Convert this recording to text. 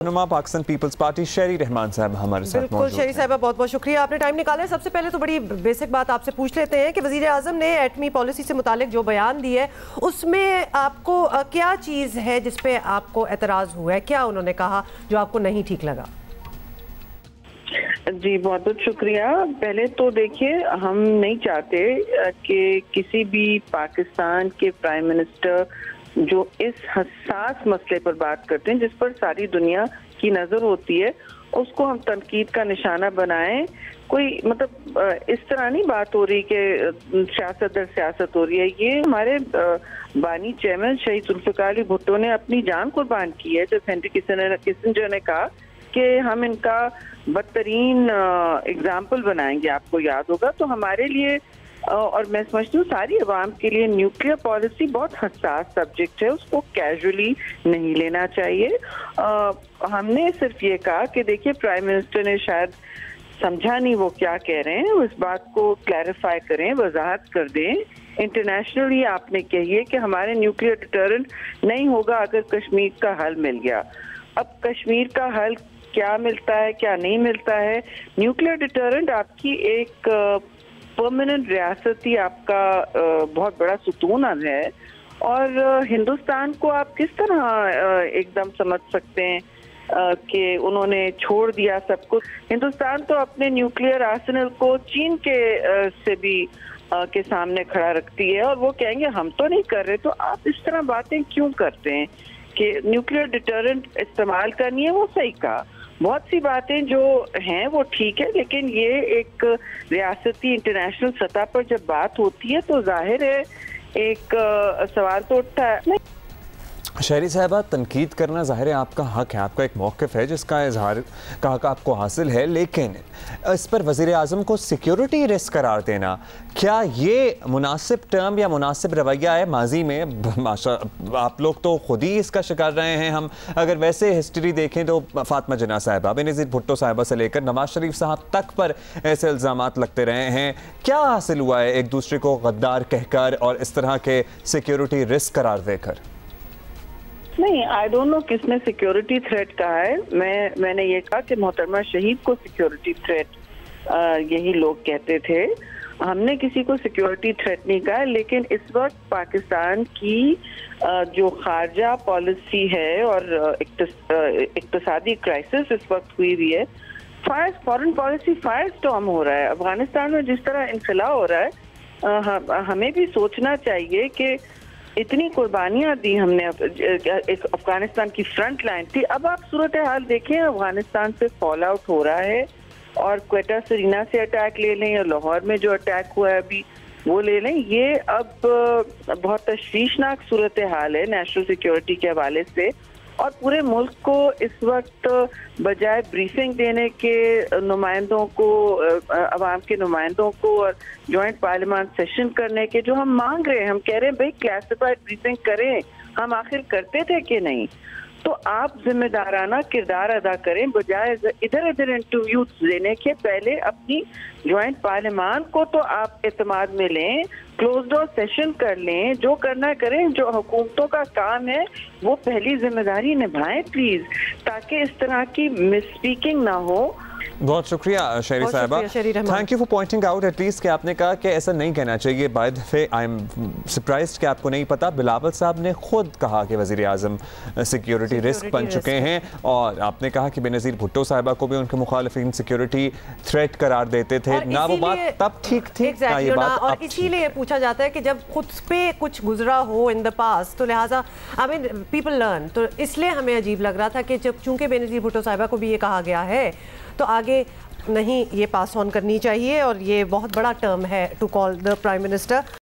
नुमा Pakistan peoples party शेरी रहमान साहब हमारे साथ बिल्कुल शेरी साहब बहुत बहुत शुक्रिया, आपने टाइम निकाला है। सबसे पहले तो बड़ी बेसिक बात आपसे पूछ लेते हैं कि वज़ीर आज़म ने एटमी पॉलिसी से मुतालिक जो बयान दी है उसमें आपको क्या चीज़ है जिस पे आपको एतराज़ हुआ है, क्या उन्होंने कहा जो आपको नहीं ठीक लगा? जी बहुत बहुत शुक्रिया। पहले तो देखिए, हम नहीं चाहते कि किसी भी पाकिस्तान के प्राइम मिनिस्टर जो इस हसास मसले पर बात करते हैं जिस पर सारी दुनिया की नज़र होती है उसको हम तनकीद का निशाना बनाएं। कोई मतलब इस तरह नहीं बात हो रही कि सियासत दर सियासत हो रही है। ये हमारे बानी चेयरमैन शहीद जुल्फ़िकार अली भुट्टो ने अपनी जान कुर्बान की है जब हेनरी किसिंजर ने कहा कि हम इनका बदतरीन एग्जाम्पल बनाएंगे। आपको याद होगा। तो हमारे लिए और मैं समझती हूँ सारी अवाम के लिए न्यूक्लियर पॉलिसी बहुत हसास सब्जेक्ट है, उसको कैजुअली नहीं लेना चाहिए। हमने सिर्फ ये कहा कि देखिए प्राइम मिनिस्टर ने शायद समझा नहीं वो क्या कह रहे हैं, उस बात को क्लैरिफाई करें, वजाहत कर दें। इंटरनेशनली आपने कहिए कि हमारे न्यूक्लियर डिटरेंट नहीं होगा अगर कश्मीर का हल मिल गया। अब कश्मीर का हल क्या मिलता है क्या नहीं मिलता है, न्यूक्लियर डिटरेंट आपकी एक परमानेंट रियासत ही आपका बहुत बड़ा सुतून है। और हिंदुस्तान को आप किस तरह एकदम समझ सकते हैं कि उन्होंने छोड़ दिया सब कुछ। हिंदुस्तान तो अपने न्यूक्लियर आर्सेनल को चीन के से भी के सामने खड़ा रखती है और वो कहेंगे हम तो नहीं कर रहे। तो आप इस तरह बातें क्यों करते हैं कि न्यूक्लियर डिटरेंट इस्तेमाल करनी है? वो सही कहा, बहुत सी बातें जो हैं वो ठीक है, लेकिन ये एक रियासती इंटरनेशनल सतह पर जब बात होती है तो जाहिर है एक सवाल तो उठता है। शेरी साहबा, तनकीद करना ज़ाहिर है आपका हक है, आपका एक मौक़िफ़ है जिसका इजहार का हक आपको हासिल है, लेकिन इस पर वज़ीर आज़म को सिक्योरिटी रिस्क करार देना, क्या ये मुनासिब टर्म या मुनासिब रवैया है? माजी में आप लोग तो खुद ही इसका शिकार रहे हैं। हम अगर वैसे हिस्ट्री देखें तो फातिमा जिन्ना साहिबा, बेनज़ीर भुट्टो साहिबा से लेकर नवाज शरीफ साहब तक पर ऐसे इल्ज़ामात लगते रहे हैं। क्या हासिल हुआ है एक दूसरे को गद्दार कहकर और इस तरह के सिक्योरिटी रिस्क करार देकर? नहीं, आई डोंट नो किसने सिक्योरिटी थ्रेट कहा है। मैंने ये कहा कि मोहतरमा शहीद को सिक्योरिटी थ्रेट यही लोग कहते थे। हमने किसी को सिक्योरिटी थ्रेट नहीं कहा, लेकिन इस वक्त पाकिस्तान की जो खारजा पॉलिसी है और इक्तिसादी क्राइसिस इस वक्त हुई है, फॉरेन पॉलिसी फायर स्टॉर्म हो रहा है। अफगानिस्तान में जिस तरह इनखला हो रहा है, हमें भी सोचना चाहिए कि इतनी कुर्बानियां दी हमने। एक अफगानिस्तान की फ्रंट लाइन थी। अब आप सूरत हाल देखें, अफगानिस्तान से फॉल आउट हो रहा है और क्वेटा सरीना से अटैक ले लें या लाहौर में जो अटैक हुआ है अभी वो ले लें। ये अब बहुत तशवीशनाक सूरत हाल है नेशनल सिक्योरिटी के हवाले से। और पूरे मुल्क को इस वक्त बजाय ब्रीफिंग देने के नुमाइंदों को, अवाम के नुमाइंदों को और जॉइंट पार्लियामेंट सेशन करने के जो हम मांग रहे हैं, हम कह रहे हैं भाई क्लासिफाइड ब्रीफिंग करें, हम आखिर करते थे कि नहीं? तो आप जिम्मेदाराना किरदार अदा करें बजाय इधर इधर इंटरव्यूज देने के। पहले अपनी जॉइंट पार्लियामान को तो आप एतमाद में लें, क्लोज डोर सेशन कर लें, जो करना करें। जो हुकूमतों का काम है वो पहली जिम्मेदारी निभाएं प्लीज, ताकि इस तरह की मिसस्पीकिंग ना हो। बहुत शुक्रिया शेरी साहिबा, thank you for pointing out at least कि आपने कहा कि ऐसा नहीं कहना चाहिए। By the way I am surprised कि आपको नहीं पता, बिलावल साहब ने खुद कहा कि वज़ीर आज़म सिक्योरिटी रिस्क बन चुके हैं और आपने कहा कि बेनज़ीर भुट्टो साहिबा को भी उनके मुखालिफिन सिक्योरिटी थ्रेट करार देते थे। ना वो बात तब ठीक थी ना ये बात। और इसीलिए पूछा जाता है कि जब खुद पे कुछ गुजरा हो इन द पास्ट तो लिहाजा आई मीन पीपल लर्न, तो इसलिए हमें अजीब लग रहा था कि जब चूंकि बेनज़ीर भुट्टो साहिबा को भी ये कहा गया है तो आगे नहीं ये पास ऑन करनी चाहिए। और ये बहुत बड़ा टर्म है to call the prime minister.